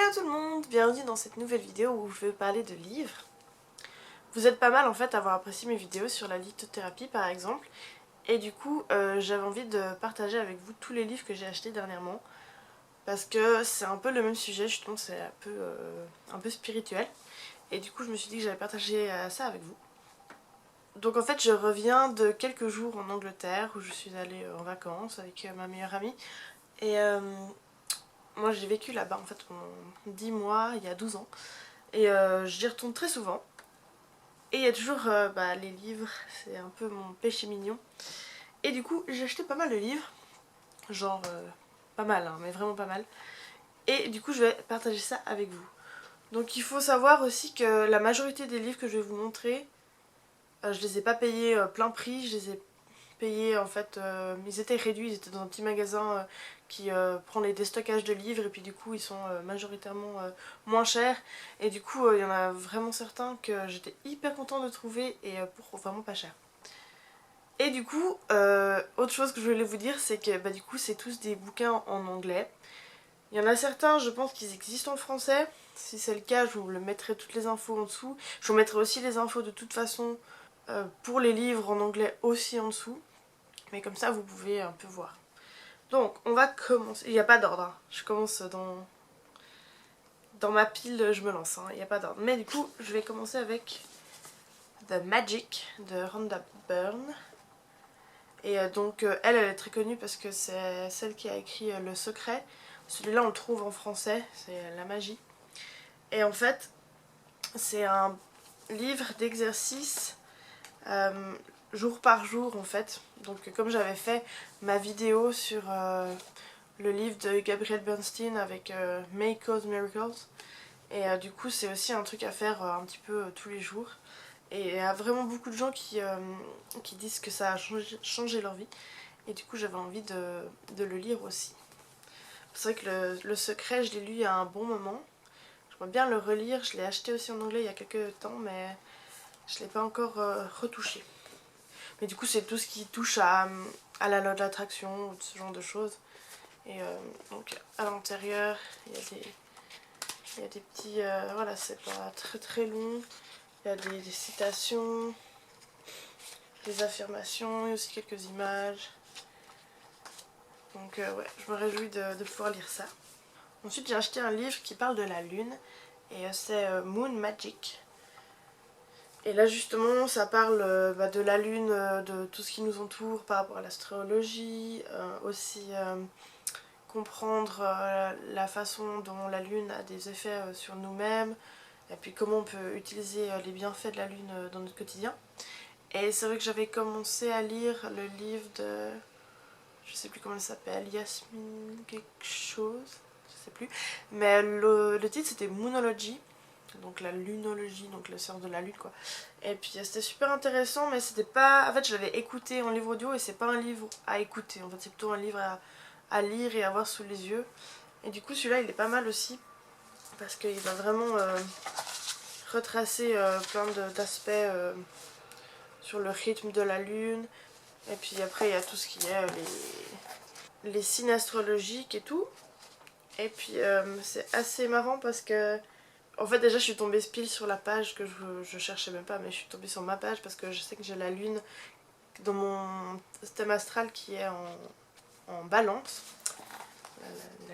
Hello tout le monde, bienvenue dans cette nouvelle vidéo où je vais parler de livres. Vous êtes pas mal en fait à avoir apprécié mes vidéos sur la lithothérapie par exemple. Et du coup j'avais envie de partager avec vous tous les livres que j'ai achetés dernièrement. Parce que c'est un peu le même sujet, justement c'est un peu spirituel. Et du coup je me suis dit que j'allais partager ça avec vous. Donc en fait je reviens de quelques jours en Angleterre où je suis allée en vacances avec ma meilleure amie. Et moi j'ai vécu là-bas en fait pendant 10 mois, il y a 12 ans. Et j'y retourne très souvent. Et il y a toujours les livres, c'est un peu mon péché mignon. Et du coup j'ai acheté pas mal de livres, genre pas mal hein, mais vraiment pas mal. Et du coup je vais partager ça avec vous. Donc il faut savoir aussi que la majorité des livres que je vais vous montrer, je les ai pas payés plein prix, je les ai payés en fait, ils étaient réduits, ils étaient dans un petit magasin qui prend les déstockages de livres et puis du coup ils sont majoritairement moins chers. Et du coup il y en a vraiment certains que j'étais hyper contente de trouver et pour vraiment pas cher. Et du coup, autre chose que je voulais vous dire, c'est que du coup c'est tous des bouquins en anglais. Il y en a certains, je pense qu'ils existent en français. Si c'est le cas, je vous le mettrai toutes les infos en dessous. Je vous mettrai aussi les infos de toute façon pour les livres en anglais aussi en dessous. Mais comme ça, vous pouvez un peu voir. Donc, on va commencer. Il n'y a pas d'ordre. Hein. Je commence dans ma pile, je me lance. Hein. Il n'y a pas d'ordre. Mais du coup, je vais commencer avec The Magic de Rhonda Byrne. Et donc, elle est très connue parce que c'est celle qui a écrit Le Secret. Celui-là, on le trouve en français. C'est La Magie. Et en fait, c'est un livre d'exercice jour par jour en fait. Donc comme j'avais fait ma vidéo sur le livre de Gabrielle Bernstein avec May Cause Miracles. Et du coup c'est aussi un truc à faire un petit peu tous les jours. Et il y a vraiment beaucoup de gens qui disent que ça a changé leur vie. Et du coup j'avais envie de le lire aussi. C'est vrai que le Secret je l'ai lu il y a un bon moment. J'aimerais bien le relire, je l'ai acheté aussi en anglais il y a quelques temps mais je ne l'ai pas encore retouché. Mais du coup c'est tout ce qui touche à la loi de l'attraction ou ce genre de choses. Et donc à l'intérieur il y a des petits... voilà, c'est pas très très long. Il y a des citations, des affirmations et aussi quelques images. Donc ouais, je me réjouis de pouvoir lire ça. Ensuite j'ai acheté un livre qui parle de la lune. Et c'est Moon Magic. Et là justement ça parle de la lune, de tout ce qui nous entoure par rapport à l'astrologie, aussi comprendre la façon dont la lune a des effets sur nous-mêmes, et puis comment on peut utiliser les bienfaits de la lune dans notre quotidien. Et c'est vrai que j'avais commencé à lire le livre de... je sais plus comment elle s'appelle, Yasmine quelque chose, je sais plus. Mais le titre c'était Moonology. Donc la lunologie, donc le science de la lune quoi. Et puis c'était super intéressant mais c'était pas... En fait je l'avais écouté en livre audio et c'est pas un livre à écouter. En fait c'est plutôt un livre à lire et à voir sous les yeux. Et du coup celui-là il est pas mal aussi parce qu'il va vraiment retracer plein d'aspects sur le rythme de la lune. Et puis après il y a tout ce qui est les signes astrologiques et tout. Et puis c'est assez marrant parce que en fait déjà je suis tombée pile sur la page que je cherchais même pas, mais je suis tombée sur ma page parce que je sais que j'ai la lune dans mon système astral qui est en balance,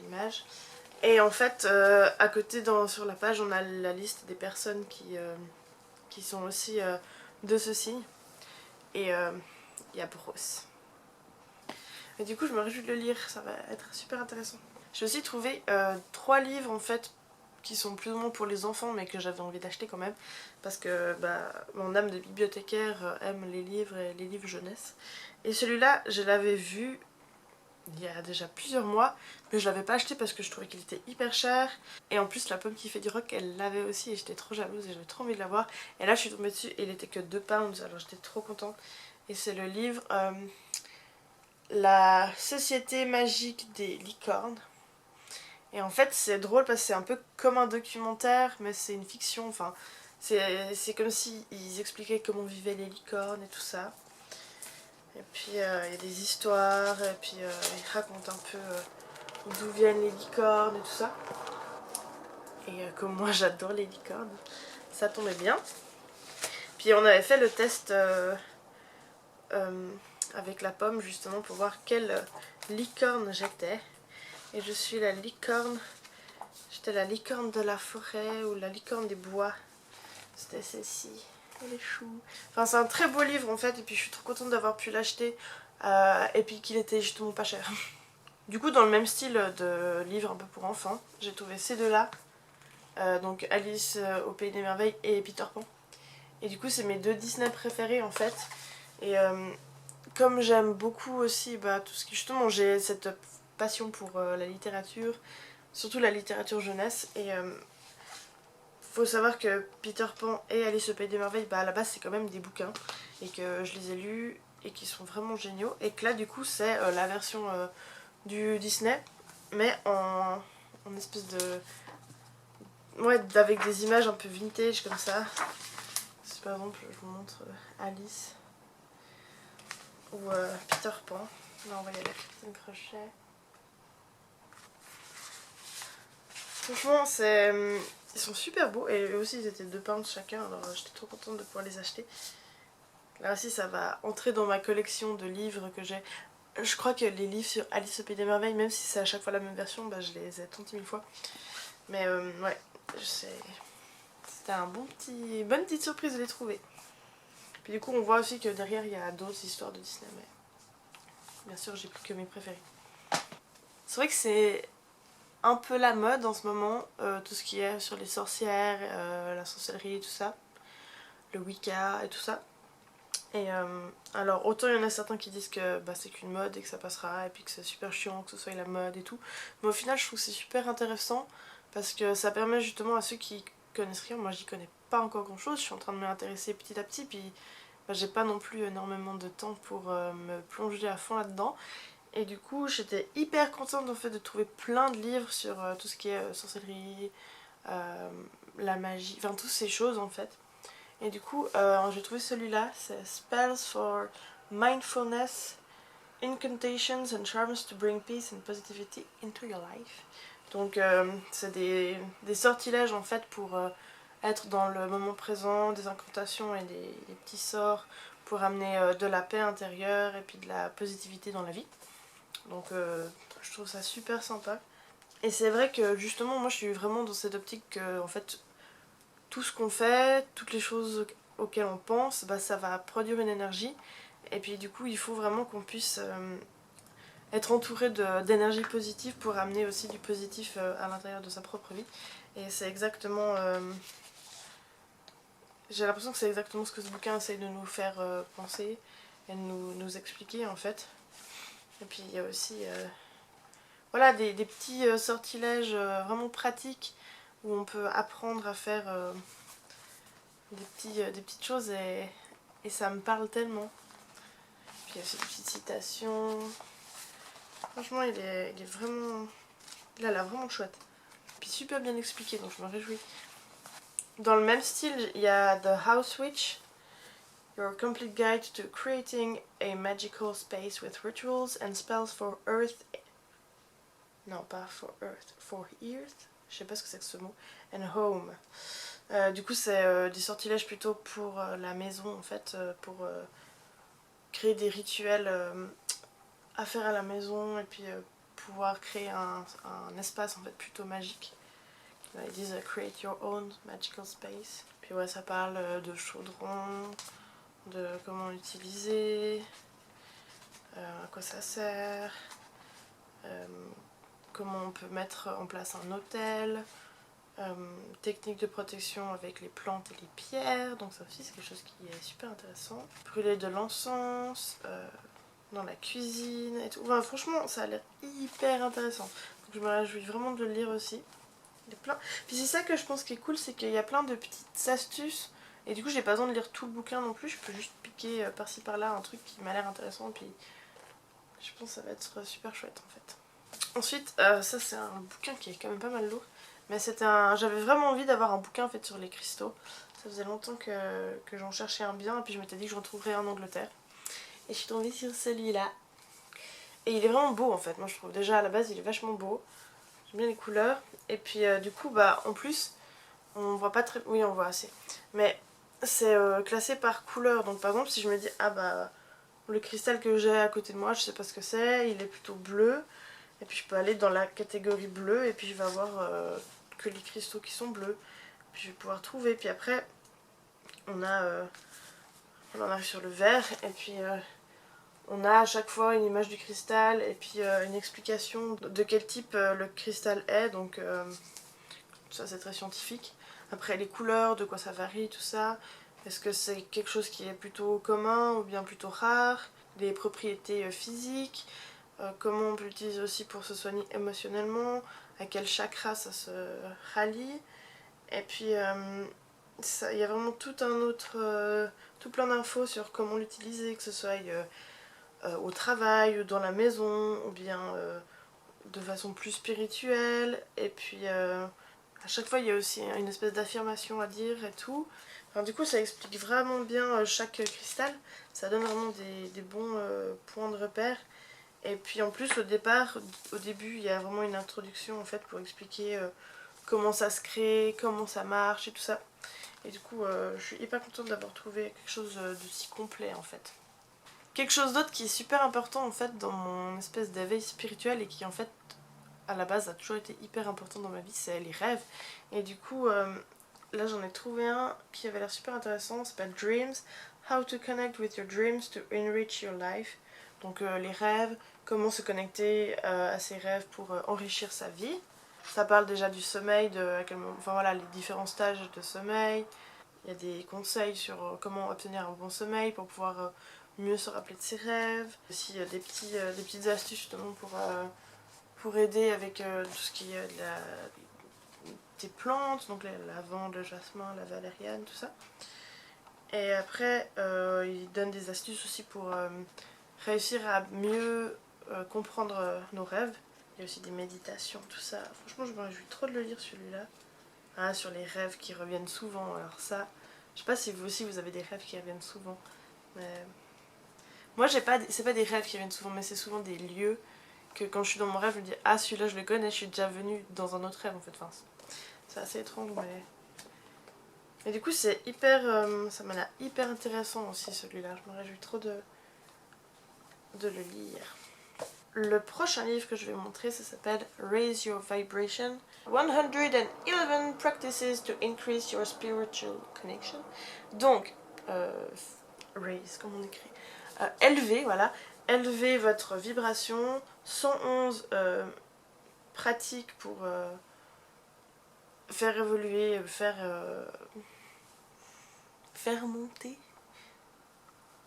l'image. Et en fait à côté sur la page on a la liste des personnes qui sont aussi de ce signe. Et il y a Bros. Et du coup je me réjouis de le lire, ça va être super intéressant. J'ai aussi trouvé 3 livres en fait qui sont plus ou moins pour les enfants mais que j'avais envie d'acheter quand même parce que mon âme de bibliothécaire aime les livres et les livres jeunesse. Et celui-là je l'avais vu il y a déjà plusieurs mois mais je l'avais pas acheté parce que je trouvais qu'il était hyper cher. Et en plus la pomme qui fait du rock elle l'avait aussi et j'étais trop jalouse et j'avais trop envie de l'avoir. Et là je suis tombée dessus et il était que 2 pounds alors j'étais trop contente. Et c'est le livre La Société Magique des Licornes. Et en fait c'est drôle parce que c'est un peu comme un documentaire mais c'est une fiction, enfin c'est comme si ils expliquaient comment vivaient les licornes et tout ça. Et puis il y a des histoires et puis ils racontent un peu d'où viennent les licornes et tout ça. Et comme moi j'adore les licornes, ça tombait bien. Puis on avait fait le test avec la pomme justement pour voir quelle licorne j'étais. Et je suis la licorne, j'étais la licorne de la forêt ou la licorne des bois. C'était celle-ci, elle est chou. Enfin c'est un très beau livre en fait et puis je suis trop contente d'avoir pu l'acheter et puis qu'il était justement pas cher. Du coup dans le même style de livre un peu pour enfants, j'ai trouvé ces deux-là. Donc Alice au Pays des Merveilles et Peter Pan. Et du coup c'est mes deux Disney préférés en fait. Et comme j'aime beaucoup aussi tout ce qui... Justement j'ai cette passion pour la littérature, surtout la littérature jeunesse. Et faut savoir que Peter Pan et Alice au Pays des Merveilles, à la base c'est quand même des bouquins. Et que je les ai lus et qui sont vraiment géniaux. Et que là du coup c'est la version du Disney, mais en espèce de... Ouais, avec des images un peu vintage comme ça. Si par exemple je vous montre Alice ou Peter Pan. Là on va y aller avec un crochet. Franchement ils sont super beaux et eux aussi ils étaient 2 pounds chacun, alors j'étais trop contente de pouvoir les acheter. Là aussi ça va entrer dans ma collection de livres que j'ai. Je crois que les livres sur Alice au Pays des Merveilles, même si c'est à chaque fois la même version, je les ai 30 000 fois. Mais ouais, c'était bonne petite surprise de les trouver. Puis du coup on voit aussi que derrière il y a d'autres histoires de Disney, mais bien sûr j'ai plus que mes préférés. C'est vrai que c'est un peu la mode en ce moment, tout ce qui est sur les sorcières, la sorcellerie et tout ça, le Wicca et tout ça. Et alors autant il y en a certains qui disent que c'est qu'une mode et que ça passera et puis que c'est super chiant que ce soit la mode et tout, mais au final je trouve que c'est super intéressant parce que ça permet justement à ceux qui connaissent rien, moi j'y connais pas encore grand chose, je suis en train de m'y intéresser petit à petit, puis j'ai pas non plus énormément de temps pour me plonger à fond là-dedans. Et du coup j'étais hyper contente en fait de trouver plein de livres sur tout ce qui est sorcellerie, la magie, enfin toutes ces choses en fait. Et du coup j'ai trouvé celui-là, c'est Spells for Mindfulness, Incantations and Charms to Bring Peace and Positivity into Your Life. Donc c'est des sortilèges en fait pour être dans le moment présent, des incantations et des petits sorts pour amener de la paix intérieure et puis de la positivité dans la vie. Donc je trouve ça super sympa. Et c'est vrai que justement moi je suis vraiment dans cette optique que en fait tout ce qu'on fait, toutes les choses auxquelles on pense, ça va produire une énergie. Et puis du coup il faut vraiment qu'on puisse être entouré d'énergie positive pour amener aussi du positif à l'intérieur de sa propre vie. Et c'est exactement... j'ai l'impression que c'est exactement ce que ce bouquin essaye de nous faire penser et de nous expliquer en fait. Et puis il y a aussi voilà, des petits sortilèges vraiment pratiques où on peut apprendre à faire des petites choses et ça me parle tellement. Puis il y a ces petites citations. Franchement, il est vraiment... Il a l'air vraiment chouette. Puis super bien expliqué, donc je me réjouis. Dans le même style, il y a The House Witch. Your complete guide to creating a magical space with rituals and spells for Earth. Non, pas for Earth, for Earth. Je sais pas ce que c'est que ce mot. And Home. Du coup, c'est des sortilèges plutôt pour la maison en fait, pour créer des rituels à faire à la maison et puis pouvoir créer un espace en fait plutôt magique. Ils disent create your own magical space. Puis ouais, ça parle de chaudron, de comment l'utiliser, à quoi ça sert, comment on peut mettre en place un hôtel, technique de protection avec les plantes et les pierres, donc ça aussi c'est quelque chose qui est super intéressant. Brûler de l'encens dans la cuisine et tout. Enfin, franchement ça a l'air hyper intéressant, donc je me réjouis vraiment de le lire aussi. Il y a plein... Puis c'est ça que je pense qui est cool, c'est qu'il y a plein de petites astuces et du coup j'ai pas besoin de lire tout le bouquin non plus, je peux juste piquer par-ci par-là un truc qui m'a l'air intéressant et puis je pense que ça va être super chouette en fait. Ensuite, ça c'est un bouquin qui est quand même pas mal lourd, mais j'avais vraiment envie d'avoir un bouquin en fait sur les cristaux. Ça faisait longtemps que j'en cherchais un bien et puis je m'étais dit que je retrouverais en Angleterre. Et je suis tombée sur celui-là. Et il est vraiment beau en fait, moi je trouve. Déjà à la base il est vachement beau. J'aime bien les couleurs. Et puis du coup, en plus, on voit pas très... Oui, on voit assez. Mais c'est classé par couleur. Donc par exemple, si je me dis, le cristal que j'ai à côté de moi, je sais pas ce que c'est, il est plutôt bleu. Et puis je peux aller dans la catégorie bleue et puis je vais avoir que les cristaux qui sont bleus. Puis je vais pouvoir trouver. Puis après, on en arrive sur le vert. Et puis on a à chaque fois une image du cristal et puis une explication de quel type le cristal est. Donc ça c'est très scientifique. Après les couleurs, de quoi ça varie, tout ça. Est-ce que c'est quelque chose qui est plutôt commun ou bien plutôt rare? Les propriétés physiques, comment on peut l'utiliser aussi pour se soigner émotionnellement, à quel chakra ça se rallie. Et puis il y a vraiment tout tout plein d'infos sur comment l'utiliser, que ce soit au travail ou dans la maison ou bien de façon plus spirituelle. Et puis à chaque fois il y a aussi une espèce d'affirmation à dire et tout. Alors, du coup ça explique vraiment bien chaque cristal, ça donne vraiment des bons points de repère. Et puis en plus au début il y a vraiment une introduction en fait pour expliquer comment ça se crée, comment ça marche et tout ça. Et du coup je suis hyper contente d'avoir trouvé quelque chose de si complet en fait. Quelque chose d'autre qui est super important en fait dans mon espèce d'éveil spirituel et qui en fait à la base a toujours été hyper important dans ma vie, c'est les rêves. Et du coup là j'en ai trouvé un qui avait l'air super intéressant, ça s'appelle Dreams, How to connect with your dreams to enrich your life. Donc les rêves, comment se connecter à ses rêves pour enrichir sa vie. Ça parle déjà du sommeil, enfin voilà, les différents stages de sommeil. Il y a des conseils sur comment obtenir un bon sommeil pour pouvoir mieux se rappeler de ses rêves. Aussi des petites astuces justement pour aider avec tout ce qui est des plantes, donc la lavande, le jasmin, la valériane, tout ça. Et après, il donne des astuces aussi pour réussir à mieux comprendre nos rêves. Il y a aussi des méditations, tout ça. Franchement, je me réjouis trop de le lire celui-là. Ah, sur les rêves qui reviennent souvent. Alors ça, je sais pas si vous aussi vous avez des rêves qui reviennent souvent. Mais moi, c'est pas des rêves qui reviennent souvent, mais c'est souvent des lieux que quand je suis dans mon rêve, je me dis ah celui-là je le connais, je suis déjà venue dans un autre rêve en fait. Enfin, c'est assez étrange, mais et du coup c'est hyper, ça m'a l'air hyper intéressant aussi celui-là. Je me réjouis trop de le lire. Le prochain livre que je vais montrer, ça s'appelle Raise Your Vibration. 111 Practices to Increase Your Spiritual Connection. Donc, raise, comme on écrit. Élever, voilà. Élever votre vibration. 111 pratiques pour faire évoluer, faire monter.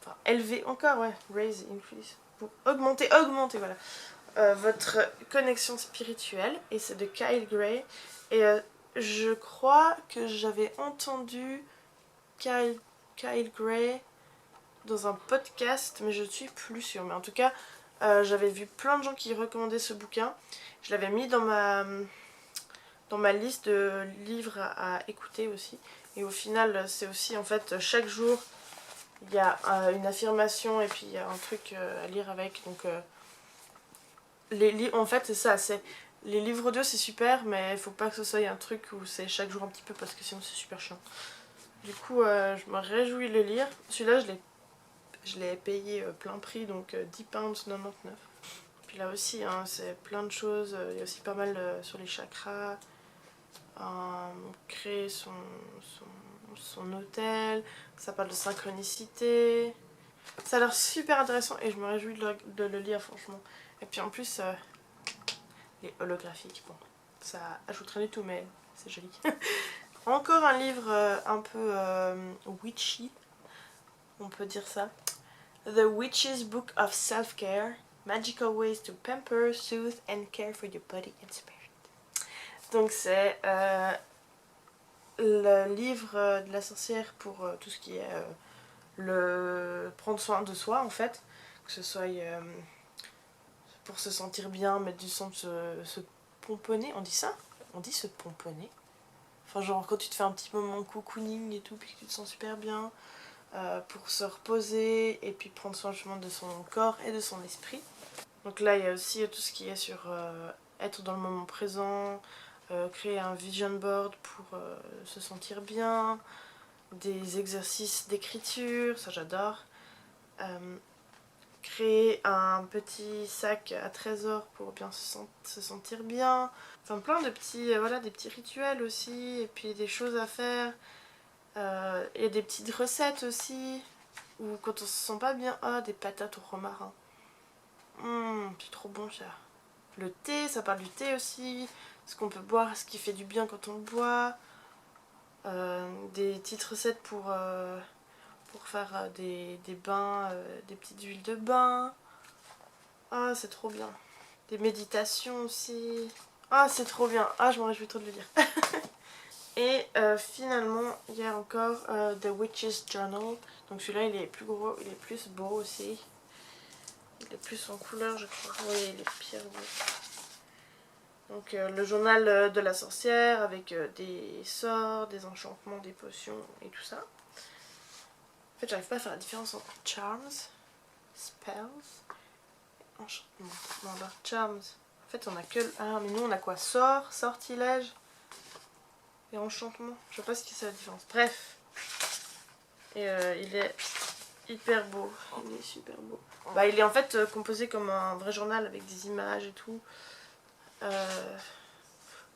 Enfin, élever encore, ouais. Raise, increase. Pour augmenter, voilà. Votre connexion spirituelle. Et c'est de Kyle Gray. Et je crois que j'avais entendu Kyle Gray dans un podcast, mais je ne suis plus sûre. Mais en tout cas, j'avais vu plein de gens qui recommandaient ce bouquin. Je l'avais mis dans ma liste de livres à écouter aussi. Et au final, c'est aussi en fait chaque jour, il y a une affirmation et puis il y a un truc à lire avec. Donc en fait c'est ça, c'est les livres audio c'est super, mais il faut pas que ce soit un truc où c'est chaque jour un petit peu parce que sinon c'est super chiant. Du coup je me réjouis de le lire. Celui-là je l'ai payé plein prix, donc 10,99 £. Puis là aussi hein, c'est plein de choses, il y a aussi pas mal sur les chakras, créer son hôtel, ça parle de synchronicité. Ça a l'air super intéressant et je me réjouis de le lire franchement. Et puis en plus, les holographiques, bon, ça ajoute rien du tout mais c'est joli. Encore un livre un peu witchy, on peut dire ça. The Witch's Book of Self-Care, Magical Ways to Pamper, Soothe and Care for Your Body and Spirit. Donc c'est le livre de la sorcière pour tout ce qui est le prendre soin de soi en fait, que ce soit pour se sentir bien, mettre du sang, se pomponner, on dit ça? On dit se pomponner. Enfin genre quand tu te fais un petit moment cocooning et tout, puis que tu te sens super bien, pour se reposer et puis prendre soin justement de son corps et de son esprit. Donc là il y a aussi tout ce qui est sur être dans le moment présent, créer un vision board pour se sentir bien, des exercices d'écriture, ça j'adore, créer un petit sac à trésors pour bien se sentir bien, enfin plein de petits, voilà, des petits rituels aussi, et puis des choses à faire, et des petites recettes aussi, ou quand on se sent pas bien, des patates au romarin, c'est trop bon ça. Le thé, ça parle du thé aussi, ce qu'on peut boire, ce qui fait du bien quand on le boit, des petites recettes pour faire des bains, des petites huiles de bain. Ah, c'est trop bien. Des méditations aussi. Ah, c'est trop bien. Ah, je m'en réjouis trop de le lire. Et finalement, il y a encore The Witch's Journal. Donc celui-là, il est plus gros, il est plus beau aussi. Il est plus en couleur, je crois. Oui, il est pire beau. Donc le journal de la sorcière avec des sorts, des enchantements, des potions et tout ça. En fait, j'arrive pas à faire la différence entre charms, spells, enchantement. Non, alors charms. En fait, on a que. Ah, mais nous, on a quoi? Sort, sortilège et enchantement. Je sais pas ce que c'est la différence. Bref. Et il est hyper beau. Il est super beau. Bah, il est en fait composé comme un vrai journal avec des images et tout.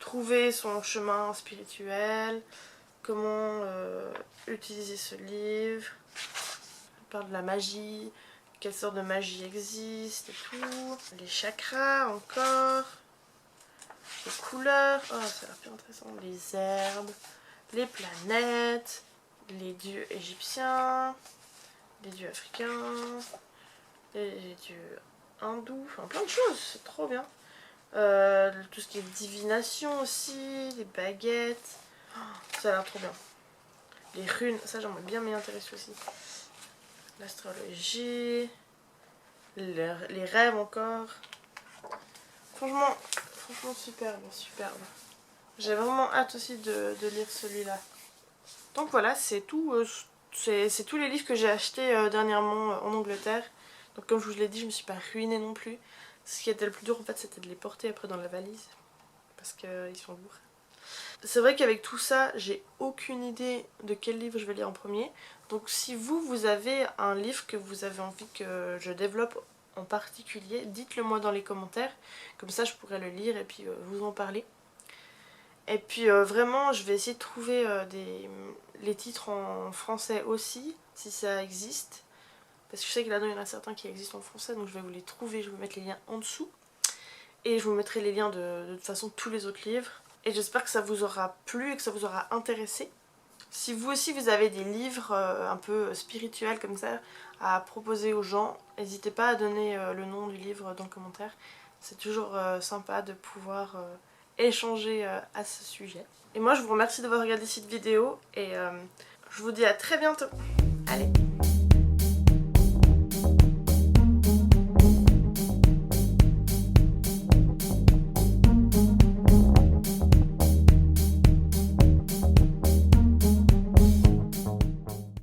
Trouver son chemin spirituel. Comment utiliser ce livre. Il parle de la magie. Quelle sorte de magie existe et tout. Les chakras encore. Les couleurs. Oh, ça a l'air plus intéressant. Les herbes. Les planètes. Les dieux égyptiens. Les dieux africains. Les dieux hindous. Enfin, plein de choses. C'est trop bien. Tout ce qui est divination aussi. Les baguettes. Oh, ça a l'air trop bien. Les runes. Ça, j'aimerais bien m'y intéresser aussi. L'astrologie. Les rêves encore. Franchement superbe, superbe. J'ai vraiment hâte aussi de lire celui-là. Donc voilà, c'est tout. C'est tous les livres que j'ai achetés dernièrement en Angleterre. Donc comme je vous l'ai dit, je me suis pas ruinée non plus. Ce qui était le plus dur en fait, c'était de les porter après dans la valise. Parce qu'ils sont lourds. C'est vrai qu'avec tout ça, j'ai aucune idée de quel livre je vais lire en premier. Donc si vous avez un livre que vous avez envie que je développe en particulier, dites-le moi dans les commentaires. Comme ça je pourrais le lire et puis vous en parler. Et puis vraiment je vais essayer de trouver les titres en français aussi, si ça existe. Parce que je sais que là-dedans il y en a certains qui existent en français, donc je vais vous les trouver, je vais vous mettre les liens en dessous. Et je vous mettrai les liens de toute façon de tous les autres livres. Et j'espère que ça vous aura plu et que ça vous aura intéressé. Si vous aussi vous avez des livres un peu spirituels comme ça à proposer aux gens, n'hésitez pas à donner le nom du livre dans le commentaire. C'est toujours sympa de pouvoir échanger à ce sujet. Et moi je vous remercie d'avoir regardé cette vidéo et je vous dis à très bientôt. Allez!